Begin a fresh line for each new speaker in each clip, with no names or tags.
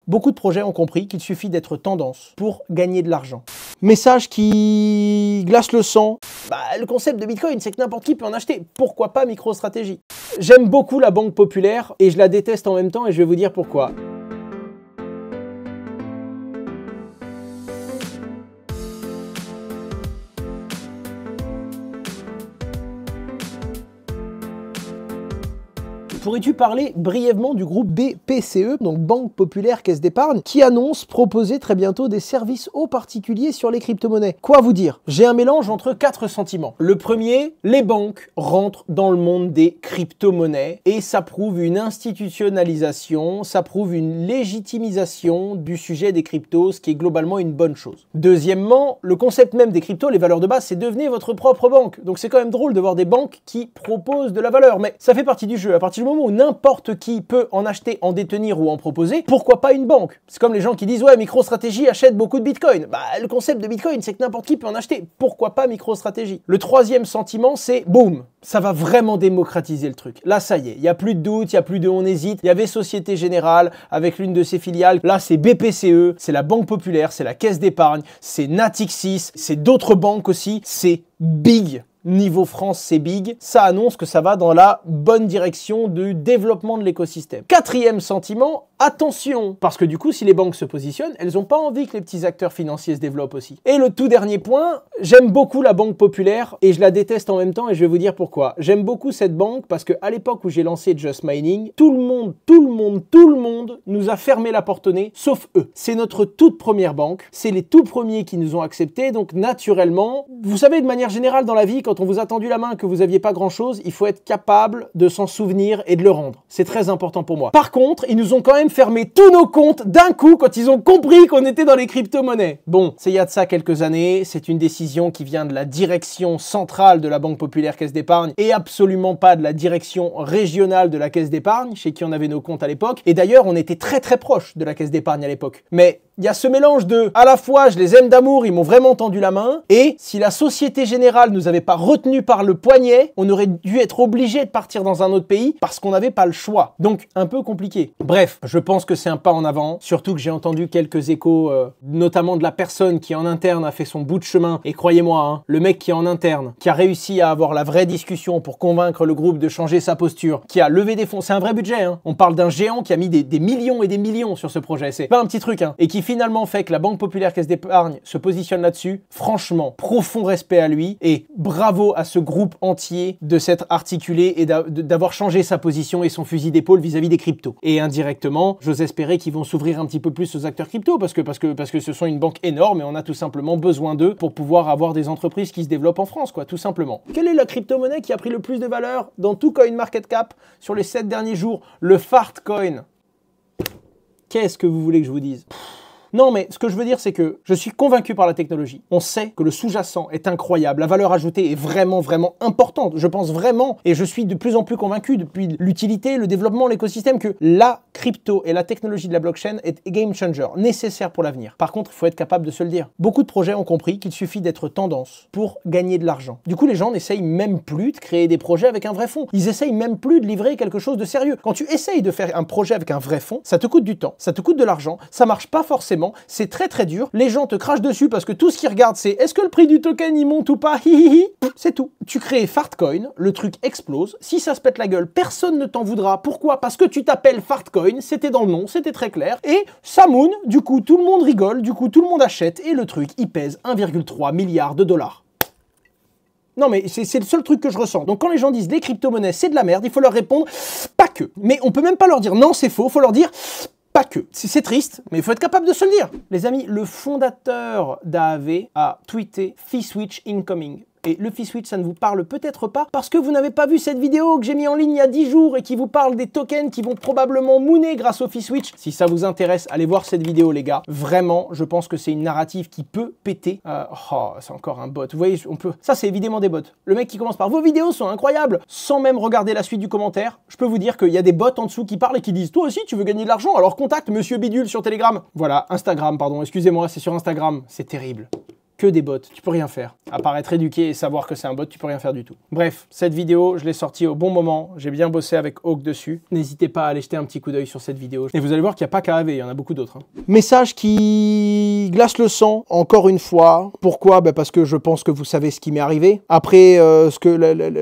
Beaucoup de projets ont compris qu'il suffit d'être tendance pour gagner de l'argent. Message qui glace le sang. Le concept de Bitcoin, c'est que n'importe qui peut en acheter. Pourquoi pas MicroStrategy? J'aime beaucoup la Banque Populaire et je la déteste en même temps et je vais vous dire pourquoi. Pourrais-tu parler brièvement du groupe BPCE, donc Banque Populaire Caisse d'Épargne, qui annonce proposer très bientôt des services aux particuliers sur les crypto-monnaies? Quoi vous dire? J'ai un mélange entre 4 sentiments. Le premier, les banques rentrent dans le monde des crypto-monnaies et ça prouve une institutionnalisation, ça prouve une légitimisation du sujet des cryptos, ce qui est globalement une bonne chose. Deuxièmement, le concept même des cryptos, les valeurs de base, c'est devenez votre propre banque. Donc c'est quand même drôle de voir des banques qui proposent de la valeur, mais ça fait partie du jeu. À partir du moment où n'importe qui peut en acheter, en détenir ou en proposer, pourquoi pas une banque? C'est comme les gens qui disent ouais, MicroStrategy achète beaucoup de Bitcoin. Le concept de Bitcoin, c'est que n'importe qui peut en acheter. Pourquoi pas MicroStrategy? Le troisième sentiment, c'est boum, ça va vraiment démocratiser le truc. Là, ça y est, il n'y a plus de doute, il n'y a plus de on hésite. Il y avait Société Générale avec l'une de ses filiales. Là, c'est BPCE, c'est la Banque Populaire, c'est la Caisse d'Épargne, c'est Natixis, c'est d'autres banques aussi, c'est big. Niveau France, c'est big. Ça annonce que ça va dans la bonne direction du développement de l'écosystème. Quatrième sentiment, attention, parce que du coup, si les banques se positionnent, elles n'ont pas envie que les petits acteurs financiers se développent aussi. Et le tout dernier point, j'aime beaucoup la Banque Populaire et je la déteste en même temps et je vais vous dire pourquoi. J'aime beaucoup cette banque parce qu'à l'époque où j'ai lancé Just Mining, tout le monde nous a fermé la porte au nez, sauf eux. C'est notre toute première banque, c'est les tout premiers qui nous ont acceptés, donc naturellement, vous savez, de manière générale dans la vie, quand on vous a tendu la main que vous n'aviez pas grand-chose, il faut être capable de s'en souvenir et de le rendre. C'est très important pour moi. Par contre, ils nous ont quand même fermé tous nos comptes d'un coup quand ils ont compris qu'on était dans les crypto-monnaies. Bon, c'est il y a de ça quelques années, c'est une décision qui vient de la direction centrale de la Banque Populaire Caisse d'Épargne et absolument pas de la direction régionale de la Caisse d'Épargne, chez qui on avait nos comptes à l'époque. Et d'ailleurs, on était très proche de la Caisse d'Épargne à l'époque. Mais il y a ce mélange de, à la fois, je les aime d'amour, ils m'ont vraiment tendu la main, et si la Société Générale nous avait pas retenu par le poignet, on aurait dû être obligé de partir dans un autre pays parce qu'on n'avait pas le choix. Donc, un peu compliqué. Bref, je pense que c'est un pas en avant, surtout que j'ai entendu quelques échos, notamment de la personne qui en interne a fait son bout de chemin, et croyez-moi, hein, le mec qui est en interne, qui a réussi à avoir la vraie discussion pour convaincre le groupe de changer sa posture, qui a levé des fonds, c'est un vrai budget, hein. On parle d'un géant qui a mis des millions et des millions sur ce projet, c'est pas un petit truc, hein, et qui finalement fait que la Banque Populaire Caisse d'Épargne se positionne là-dessus. Franchement, profond respect à lui et bravo à ce groupe entier de s'être articulé et d'avoir changé sa position et son fusil d'épaule vis-à-vis des cryptos. Et indirectement, j'ose espérer qu'ils vont s'ouvrir un petit peu plus aux acteurs crypto parce que ce sont une banque énorme et on a tout simplement besoin d'eux pour pouvoir avoir des entreprises qui se développent en France, quoi, tout simplement. Quelle est la crypto-monnaie qui a pris le plus de valeur dans tout CoinMarketCap sur les 7 derniers jours? Le Fartcoin. Qu'est-ce que vous voulez que je vous dise? Non, mais ce que je veux dire, c'est que je suis convaincu par la technologie. On sait que le sous-jacent est incroyable. La valeur ajoutée est vraiment importante. Je pense vraiment, et je suis de plus en plus convaincu depuis l'utilité, le développement, l'écosystème, que la crypto et la technologie de la blockchain est game changer, nécessaire pour l'avenir. Par contre, il faut être capable de se le dire. Beaucoup de projets ont compris qu'il suffit d'être tendance pour gagner de l'argent. Du coup, les gens n'essayent même plus de créer des projets avec un vrai fond. Ils essayent même plus de livrer quelque chose de sérieux. Quand tu essayes de faire un projet avec un vrai fond, ça te coûte du temps, ça te coûte de l'argent, ça marche pas forcément. C'est très dur, les gens te crachent dessus parce que tout ce qu'ils regardent c'est est-ce que le prix du token il monte ou pas, c'est tout. Tu crées Fartcoin, le truc explose, si ça se pète la gueule, personne ne t'en voudra. Pourquoi? Parce que tu t'appelles Fartcoin, c'était dans le nom, c'était très clair, et ça moon, du coup tout le monde rigole, du coup tout le monde achète, et le truc il pèse 1,3 milliard de dollars. Non mais c'est le seul truc que je ressens. Donc quand les gens disent les crypto-monnaies c'est de la merde, il faut leur répondre pas que. Mais on peut même pas leur dire non c'est faux, il faut leur dire pas que. C'est triste, mais il faut être capable de se le dire. Les amis, le fondateur d'AAV a tweeté Fee Switch incoming. Et le Fee Switch, ça ne vous parle peut-être pas parce que vous n'avez pas vu cette vidéo que j'ai mis en ligne il y a 10 jours et qui vous parle des tokens qui vont probablement mooner grâce au Fee Switch. Si ça vous intéresse, allez voir cette vidéo les gars. Vraiment, je pense que c'est une narrative qui peut péter. C'est encore un bot. Vous voyez, on peut... Ça, c'est évidemment des bots. Le mec qui commence par « Vos vidéos sont incroyables !» sans même regarder la suite du commentaire, je peux vous dire qu'il y a des bots en dessous qui parlent et qui disent « Toi aussi, tu veux gagner de l'argent, alors contacte Monsieur Bidule sur Telegram. » Voilà, Instagram, pardon, excusez-moi, c'est sur Instagram. C'est terrible. que des bots. Tu peux rien faire. À part être éduqué et savoir que c'est un bot, tu peux rien faire du tout. Bref, cette vidéo, je l'ai sortie au bon moment. J'ai bien bossé avec Hawk dessus. N'hésitez pas à aller jeter un petit coup d'œil sur cette vidéo. Et vous allez voir qu'il n'y a pas qu'à rêver, il y en a beaucoup d'autres. Message qui glace le sang, encore une fois. Pourquoi? Parce que je pense que vous savez ce qui m'est arrivé. Après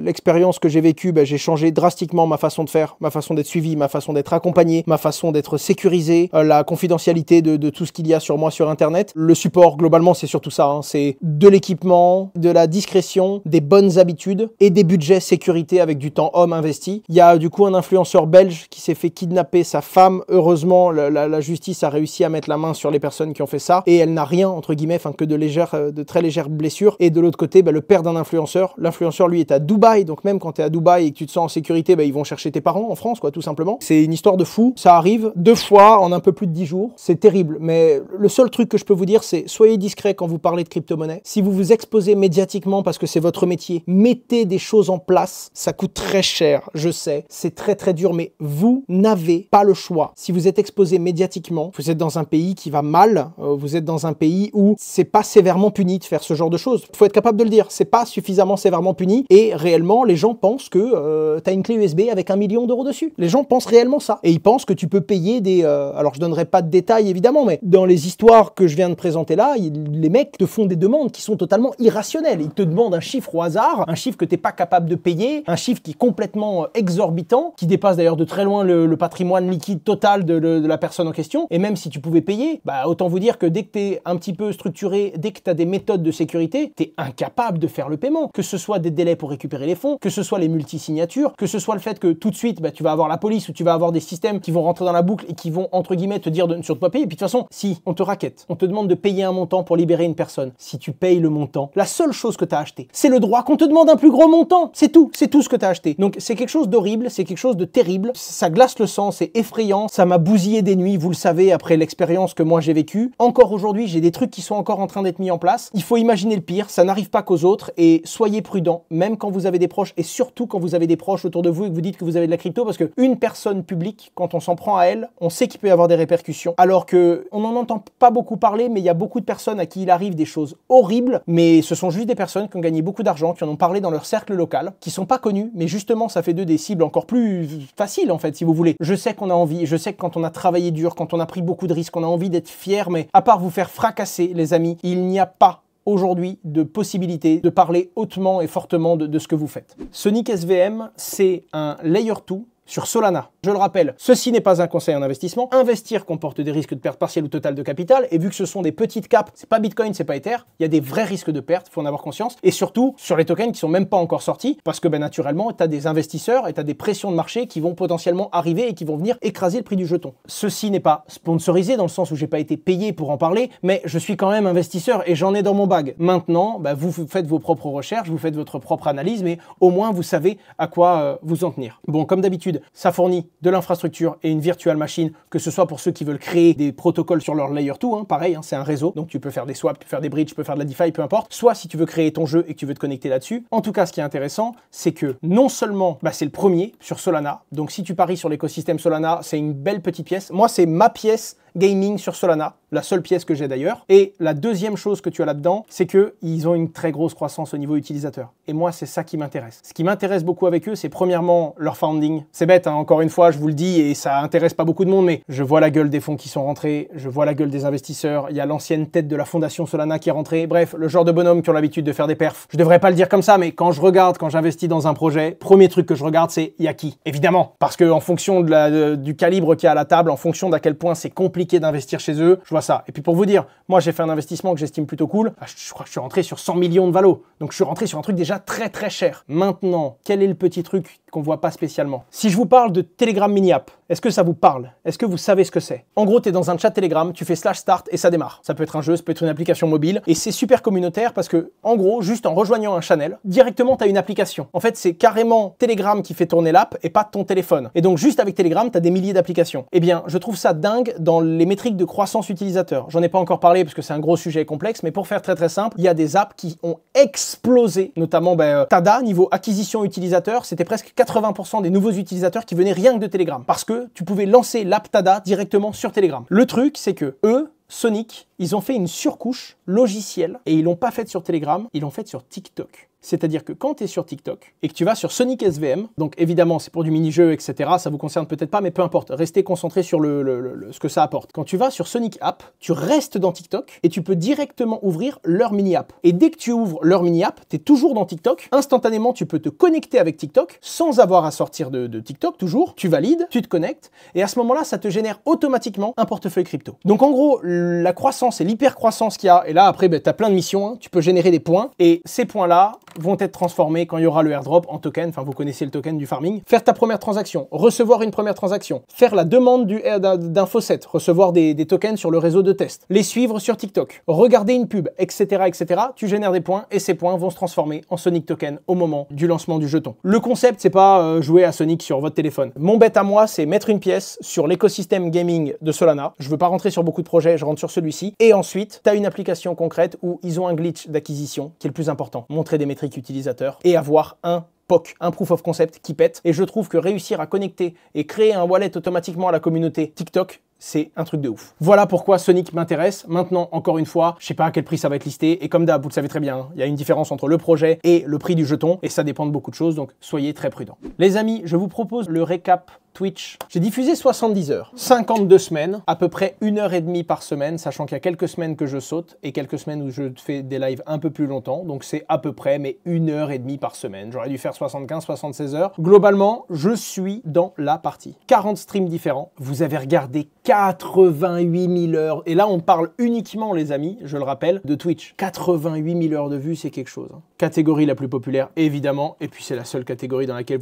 l'expérience que j'ai vécue, j'ai changé drastiquement ma façon de faire, ma façon d'être suivi, ma façon d'être accompagné, ma façon d'être sécurisé, la confidentialité de tout ce qu'il y a sur moi sur Internet. Le support, globalement, c'est surtout ça. C'est de l'équipement, de la discrétion, des bonnes habitudes et des budgets sécurité avec du temps homme investi. Il y a du coup un influenceur belge qui s'est fait kidnapper sa femme. Heureusement, la justice a réussi à mettre la main sur les personnes qui ont fait ça et elle n'a rien, entre guillemets, que de très légères blessures. Et de l'autre côté, le père d'un influenceur. L'influenceur, lui, est à Dubaï. Donc même quand tu es à Dubaï et que tu te sens en sécurité, ils vont chercher tes parents en France, quoi, tout simplement. C'est une histoire de fou. Ça arrive 2 fois en un peu plus de 10 jours. C'est terrible. Mais le seul truc que je peux vous dire, c'est soyez discret quand vous parlez de crypto-monnaie. Si vous vous exposez médiatiquement parce que c'est votre métier, mettez des choses en place. Ça coûte très cher, je sais. C'est très très dur, mais vous n'avez pas le choix. Si vous êtes exposé médiatiquement, vous êtes dans un pays qui va mal, vous êtes dans un pays où c'est pas sévèrement puni de faire ce genre de choses. Il faut être capable de le dire. C'est pas suffisamment sévèrement puni et réellement, les gens pensent que tu as une clé USB avec 1 million d'euros dessus. Les gens pensent réellement ça. Et ils pensent que tu peux payer des... alors, je donnerai pas de détails, évidemment, mais dans les histoires que je viens de présenter là, les mecs te font des demandes qui sont totalement irrationnelles. Ils te demandent un chiffre au hasard, un chiffre que tu n'es pas capable de payer, un chiffre qui est complètement exorbitant, qui dépasse d'ailleurs de très loin le patrimoine liquide total de la personne en question. Et même si tu pouvais payer, autant vous dire que dès que tu es un petit peu structuré, dès que tu as des méthodes de sécurité, tu es incapable de faire le paiement. Que ce soit des délais pour récupérer les fonds, que ce soit les multisignatures, que ce soit le fait que tout de suite, tu vas avoir la police ou tu vas avoir des systèmes qui vont rentrer dans la boucle et qui vont, entre guillemets, te dire de ne surtout pas payer. Et puis de toute façon, si on te raquette, on te demande de payer un montant pour libérer une personne, si tu payes le montant, la seule chose que tu as acheté, c'est le droit qu'on te demande un plus gros montant. C'est tout ce que tu as acheté. Donc c'est quelque chose d'horrible, c'est quelque chose de terrible. Ça glace le sang, c'est effrayant. Ça m'a bousillé des nuits, vous le savez, après l'expérience que moi j'ai vécue. Encore aujourd'hui, j'ai des trucs qui sont encore en train d'être mis en place. Il faut imaginer le pire, ça n'arrive pas qu'aux autres et soyez prudents, même quand vous avez des proches et surtout quand vous avez des proches autour de vous et que vous dites que vous avez de la crypto, parce qu'une personne publique, quand on s'en prend à elle, on sait qu'il peut y avoir des répercussions. Alors que on n'en entend pas beaucoup parler, mais il y a beaucoup de personnes à qui il arrive des choses horribles, mais ce sont juste des personnes qui ont gagné beaucoup d'argent, qui en ont parlé dans leur cercle local, qui sont pas connues, mais justement ça fait d'eux des cibles encore plus faciles en fait, si vous voulez. Je sais qu'on a envie, je sais que quand on a travaillé dur, quand on a pris beaucoup de risques, on a envie d'être fier, mais à part vous faire fracasser, les amis, il n'y a pas aujourd'hui de possibilité de parler hautement et fortement de ce que vous faites. Sonic SVM, c'est un layer 2 sur Solana. Je le rappelle, ceci n'est pas un conseil en investissement. Investir comporte des risques de perte partielle ou totale de capital, et vu que ce sont des petites caps, c'est pas Bitcoin, c'est pas Ether, il y a des vrais risques de perte, il faut en avoir conscience, et surtout sur les tokens qui sont même pas encore sortis, parce que naturellement, tu as des investisseurs et tu as des pressions de marché qui vont potentiellement arriver et qui vont venir écraser le prix du jeton. Ceci n'est pas sponsorisé dans le sens où j'ai pas été payé pour en parler, mais je suis quand même investisseur et j'en ai dans mon bag. Maintenant, vous faites vos propres recherches, vous faites votre propre analyse, mais au moins vous savez à quoi vous en tenir. Bon, comme d'habitude, ça fournit de l'infrastructure et une virtual machine, que ce soit pour ceux qui veulent créer des protocoles sur leur layer 2, pareil, c'est un réseau, donc tu peux faire des swaps, tu peux faire des bridges, tu peux faire de la DeFi, peu importe, soit si tu veux créer ton jeu et que tu veux te connecter là-dessus. En tout cas, ce qui est intéressant, c'est que non seulement c'est le premier sur Solana, donc si tu paries sur l'écosystème Solana, c'est une belle petite pièce. Moi, c'est ma pièce gaming sur Solana, la seule pièce que j'ai d'ailleurs. Et la deuxième chose que tu as là-dedans, c'est qu'ils ont une très grosse croissance au niveau utilisateur. Et moi, c'est ça qui m'intéresse. Ce qui m'intéresse beaucoup avec eux, c'est premièrement leur founding. C'est bête, encore une fois, je vous le dis, et ça intéresse pas beaucoup de monde, mais je vois la gueule des fonds qui sont rentrés, je vois la gueule des investisseurs, il y a l'ancienne tête de la fondation Solana qui est rentrée. Bref, le genre de bonhomme qui ont l'habitude de faire des perfs. Je devrais pas le dire comme ça, mais quand j'investis dans un projet, premier truc que je regarde, c'est il y a qui. Évidemment, parce que en fonction du calibre qu'il y a à la table, en fonction d'à quel point c'est compliqué d'investir chez eux, je vois ça. Et puis pour vous dire, moi j'ai fait un investissement que j'estime plutôt cool, je crois que je suis rentré sur 100 millions de valo, donc je suis rentré sur un truc déjà très très cher. Maintenant, quel est le petit truc qu'on voit pas spécialement? Si je vous parle de Telegram Mini App, est-ce que ça vous parle? Est-ce que vous savez ce que c'est? En gros, tu es dans un chat Telegram, tu fais /start et ça démarre. Ça peut être un jeu, ça peut être une application mobile, et c'est super communautaire parce que, en gros, juste en rejoignant un channel, directement tu as une application. En fait, c'est carrément Telegram qui fait tourner l'app et pas ton téléphone. Et donc juste avec Telegram, tu as des milliers d'applications. Eh bien, je trouve ça dingue dans les métriques de croissance utilisateur. J'en ai pas encore parlé parce que c'est un gros sujet complexe, mais pour faire très très simple, il y a des apps qui ont explosé, notamment Tada, niveau acquisition utilisateur, c'était presque 80% des nouveaux utilisateurs qui venaient rien que de Telegram, parce que tu pouvais lancer l'app Tada directement sur Telegram. Le truc, c'est que eux, Sonic, ils ont fait une surcouche logicielle et ils l'ont pas faite sur Telegram, ils l'ont faite sur TikTok. C'est-à-dire que quand tu es sur TikTok et que tu vas sur Sonic SVM, donc évidemment c'est pour du mini-jeu, etc., ça vous concerne peut-être pas, mais peu importe, restez concentré sur ce que ça apporte. Quand tu vas sur Sonic App, tu restes dans TikTok et tu peux directement ouvrir leur mini-app. Et dès que tu ouvres leur mini-app, tu es toujours dans TikTok, instantanément tu peux te connecter avec TikTok sans avoir à sortir de TikTok, toujours, tu valides, tu te connectes, et à ce moment-là, ça te génère automatiquement un portefeuille crypto. Donc en gros, la croissance et l'hyper-croissance qu'il y a, et là après, tu as plein de missions, hein, tu peux générer des points, et ces points-là vont être transformés quand il y aura le airdrop en token, enfin vous connaissez le token du farming. Faire ta première transaction, recevoir une première transaction, faire la demande d'un faucet, recevoir des tokens sur le réseau de test, les suivre sur TikTok, regarder une pub, etc., etc. Tu génères des points et ces points vont se transformer en Sonic Token au moment du lancement du jeton. Le concept, c'est pas jouer à Sonic sur votre téléphone. Mon bet à moi, c'est mettre une pièce sur l'écosystème gaming de Solana. Je veux pas rentrer sur beaucoup de projets, je rentre sur celui-ci. Et ensuite, tu as une application concrète où ils ont un glitch d'acquisition qui est le plus important. Montrer des métriques utilisateurs et avoir un POC, un Proof of Concept qui pète. Et je trouve que réussir à connecter et créer un wallet automatiquement à la communauté TikTok, c'est un truc de ouf. Voilà pourquoi Sonic m'intéresse. Maintenant, encore une fois, je sais pas à quel prix ça va être listé. Et comme d'hab, vous le savez très bien, il y a une différence entre le projet et le prix du jeton. Et ça dépend de beaucoup de choses, donc soyez très prudents. Les amis, je vous propose le récap Twitch. J'ai diffusé 70 heures, 52 semaines, à peu près 1h30 par semaine, sachant qu'il y a quelques semaines que je saute et quelques semaines où je fais des lives un peu plus longtemps. Donc c'est à peu près mais 1h30 par semaine. J'aurais dû faire 75, 76 heures. Globalement, je suis dans la partie. 40 streams différents. Vous avez regardé 88 000 heures. Et là, on parle uniquement, les amis, je le rappelle, de Twitch. 88 000 heures de vue, c'est quelque chose. Hein. Catégorie la plus populaire, évidemment. Et puis c'est la seule catégorie dans laquelle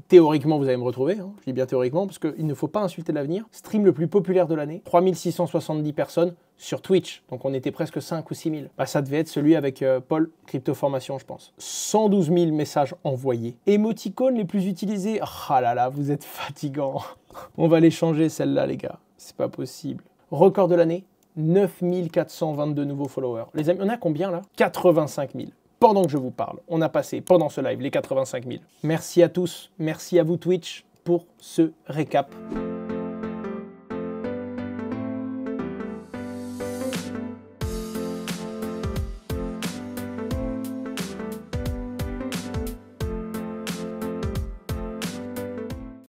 théoriquement, vous allez me retrouver. Hein. Je dis bien théoriquement, parce qu'il ne faut pas insulter l'avenir. Stream le plus populaire de l'année, 3670 personnes sur Twitch, donc on était presque 5 ou 6 000. Bah, ça devait être celui avec Paul, Crypto Formation, je pense. 112 000 messages envoyés. Émoticônes les plus utilisés. Ah là là, vous êtes fatigants. On va les changer, celle-là, les gars. C'est pas possible. Record de l'année, 9422 nouveaux followers. Les amis, on a combien là? 85 000. Pendant que je vous parle, on a passé pendant ce live les 85 000. Merci à tous, merci à vous Twitch pour ce récap.